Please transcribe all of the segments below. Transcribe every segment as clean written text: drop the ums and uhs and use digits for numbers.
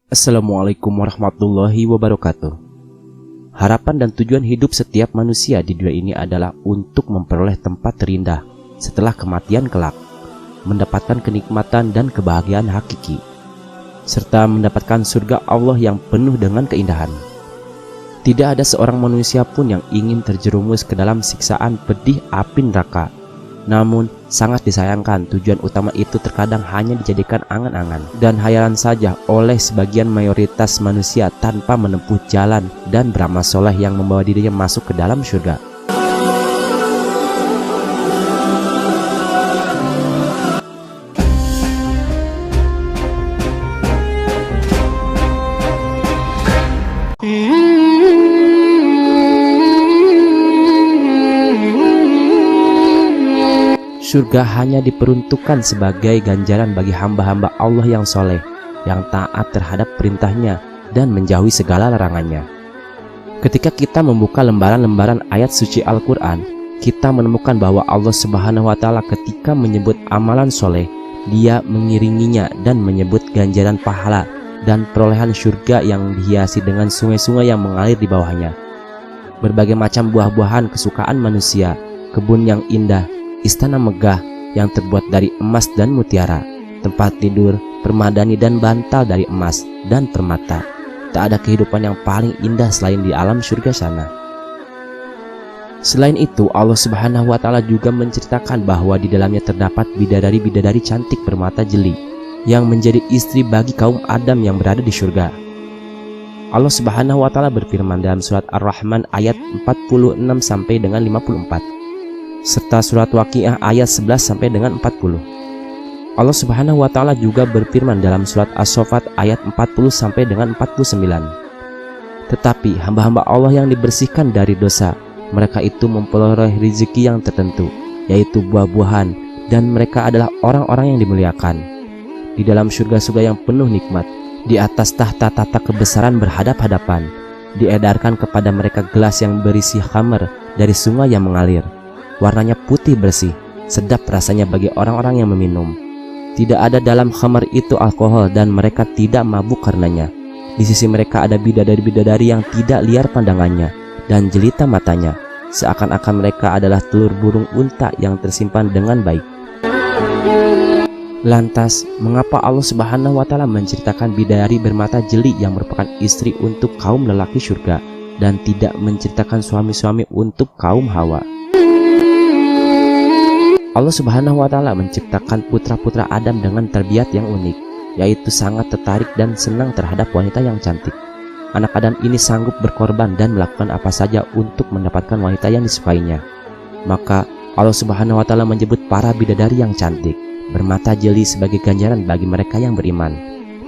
Assalamualaikum warahmatullahi wabarakatuh. Harapan dan tujuan hidup setiap manusia di dunia ini adalah untuk memperoleh tempat terindah setelah kematian kelak, mendapatkan kenikmatan dan kebahagiaan hakiki, serta mendapatkan surga Allah yang penuh dengan keindahan. Tidak ada seorang manusia pun yang ingin terjerumus ke dalam siksaan pedih api neraka. Namun, sangat disayangkan tujuan utama itu terkadang hanya dijadikan angan-angan dan hayalan saja oleh sebagian mayoritas manusia tanpa menempuh jalan dan beramal soleh yang membawa dirinya masuk ke dalam surga. Surga hanya diperuntukkan sebagai ganjaran bagi hamba-hamba Allah yang soleh, yang taat terhadap perintahnya dan menjauhi segala larangannya. Ketika kita membuka lembaran-lembaran ayat suci Al-Quran, kita menemukan bahwa Allah Subhanahu wa Ta'ala ketika menyebut amalan soleh, Dia mengiringinya dan menyebut ganjaran pahala dan perolehan surga yang dihiasi dengan sungai-sungai yang mengalir di bawahnya. Berbagai macam buah-buahan kesukaan manusia, kebun yang indah, istana megah yang terbuat dari emas dan mutiara, tempat tidur, permadani dan bantal dari emas dan permata. Tak ada kehidupan yang paling indah selain di alam surga sana. Selain itu, Allah Subhanahu wa Ta'ala juga menceritakan bahwa di dalamnya terdapat bidadari-bidadari cantik bermata jeli yang menjadi istri bagi kaum Adam yang berada di surga. Allah Subhanahu wa Ta'ala berfirman dalam surat Ar-Rahman ayat 46 sampai dengan 54. serta surat Waqiah ayat 11 sampai dengan 40. Allah Subhanahu wa Ta'ala juga berfirman dalam surat As-Saffat ayat 40 sampai dengan 49. Tetapi hamba-hamba Allah yang dibersihkan dari dosa, mereka itu memperoleh rezeki yang tertentu, yaitu buah-buahan, dan mereka adalah orang-orang yang dimuliakan di dalam surga-surga yang penuh nikmat. Di atas tahta-tahta kebesaran berhadap-hadapan, diedarkan kepada mereka gelas yang berisi khamar dari sungai yang mengalir. Warnanya putih bersih, sedap rasanya bagi orang-orang yang meminum. Tidak ada dalam khamar itu alkohol dan mereka tidak mabuk karenanya. Di sisi mereka ada bidadari-bidadari yang tidak liar pandangannya dan jelita matanya, seakan-akan mereka adalah telur burung unta yang tersimpan dengan baik. Lantas, mengapa Allah Subhanahu wa Ta'ala menceritakan bidadari bermata jeli yang merupakan istri untuk kaum lelaki surga dan tidak menceritakan suami-suami untuk kaum Hawa? Allah Subhanahu wa Ta'ala menciptakan putra-putra Adam dengan terbiat yang unik, yaitu sangat tertarik dan senang terhadap wanita yang cantik. Anak Adam ini sanggup berkorban dan melakukan apa saja untuk mendapatkan wanita yang disukainya. Maka Allah Subhanahu wa Ta'ala menyebut para bidadari yang cantik bermata jeli sebagai ganjaran bagi mereka yang beriman,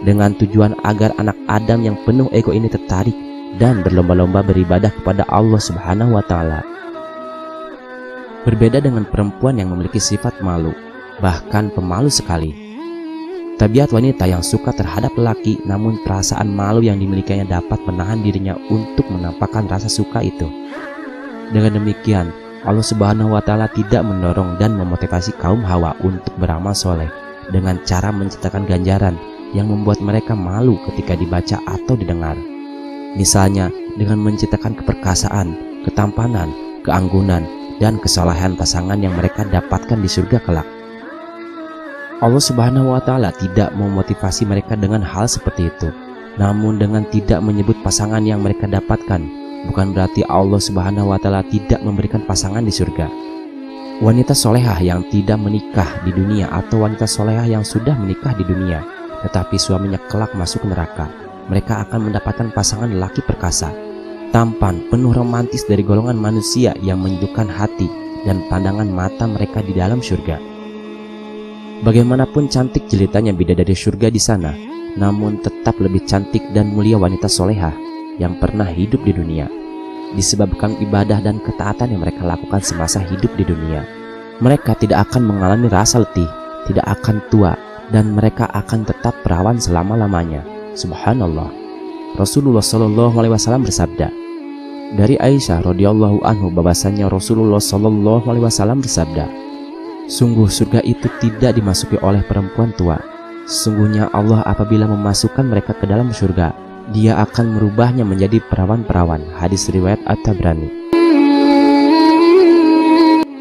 dengan tujuan agar anak Adam yang penuh ego ini tertarik dan berlomba-lomba beribadah kepada Allah Subhanahu wa Ta'ala. Berbeda dengan perempuan yang memiliki sifat malu, bahkan pemalu sekali. Tabiat wanita yang suka terhadap lelaki, namun perasaan malu yang dimilikinya dapat menahan dirinya untuk menampakkan rasa suka itu. Dengan demikian, Allah Subhanahu wa Ta'ala tidak mendorong dan memotivasi kaum Hawa untuk beramal soleh dengan cara menciptakan ganjaran yang membuat mereka malu ketika dibaca atau didengar. Misalnya dengan menciptakan keperkasaan, ketampanan, keanggunan, dan kesalahan pasangan yang mereka dapatkan di surga kelak. Allah Subhanahu wa Ta'ala tidak memotivasi mereka dengan hal seperti itu. Namun dengan tidak menyebut pasangan yang mereka dapatkan, bukan berarti Allah Subhanahu wa Ta'ala tidak memberikan pasangan di surga. Wanita solehah yang tidak menikah di dunia atau wanita solehah yang sudah menikah di dunia tetapi suaminya kelak masuk neraka, mereka akan mendapatkan pasangan lelaki perkasa, tampan, penuh romantis dari golongan manusia yang menyejukkan hati dan pandangan mata mereka di dalam surga. Bagaimanapun cantik jelitanya bidadari surga di sana, namun tetap lebih cantik dan mulia wanita solehah yang pernah hidup di dunia, disebabkan ibadah dan ketaatan yang mereka lakukan semasa hidup di dunia. Mereka tidak akan mengalami rasa letih, tidak akan tua, dan mereka akan tetap perawan selama-lamanya. Subhanallah. Rasulullah Shallallahu Alaihi Wasallam bersabda dari Aisyah radhiyallahu anhu bahwasanya Rasulullah Shallallahu Alaihi Wasallam bersabda, sungguh surga itu tidak dimasuki oleh perempuan tua, Sesungguhnya Allah apabila memasukkan mereka ke dalam surga, Dia akan merubahnya menjadi perawan-perawan. Hadis riwayat At-Tabrani.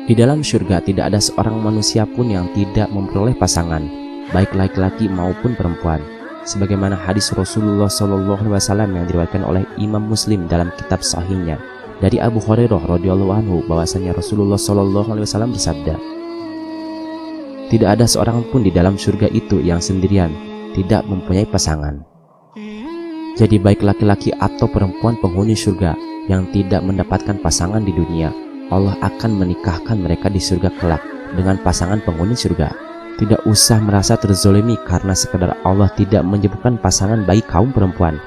Di dalam surga tidak ada seorang manusia pun yang tidak memperoleh pasangan, baik laki-laki maupun perempuan. Sebagaimana hadis Rasulullah SAW yang diriwayatkan oleh Imam Muslim dalam kitab sahihnya dari Abu Hurairah radhiyallahu anhu bahwasanya Rasulullah SAW bersabda, tidak ada seorang pun di dalam surga itu yang sendirian, tidak mempunyai pasangan. Jadi baik laki-laki atau perempuan penghuni surga yang tidak mendapatkan pasangan di dunia, Allah akan menikahkan mereka di surga kelak dengan pasangan penghuni surga. Tidak usah merasa terzolimi karena sekedar Allah tidak menyebutkan pasangan bagi kaum perempuan.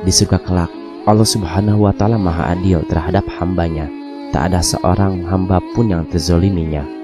Di surga kelak, Allah Subhanahu wa Ta'ala Maha Adil terhadap hambanya. Tak ada seorang hamba pun yang terzoliminya.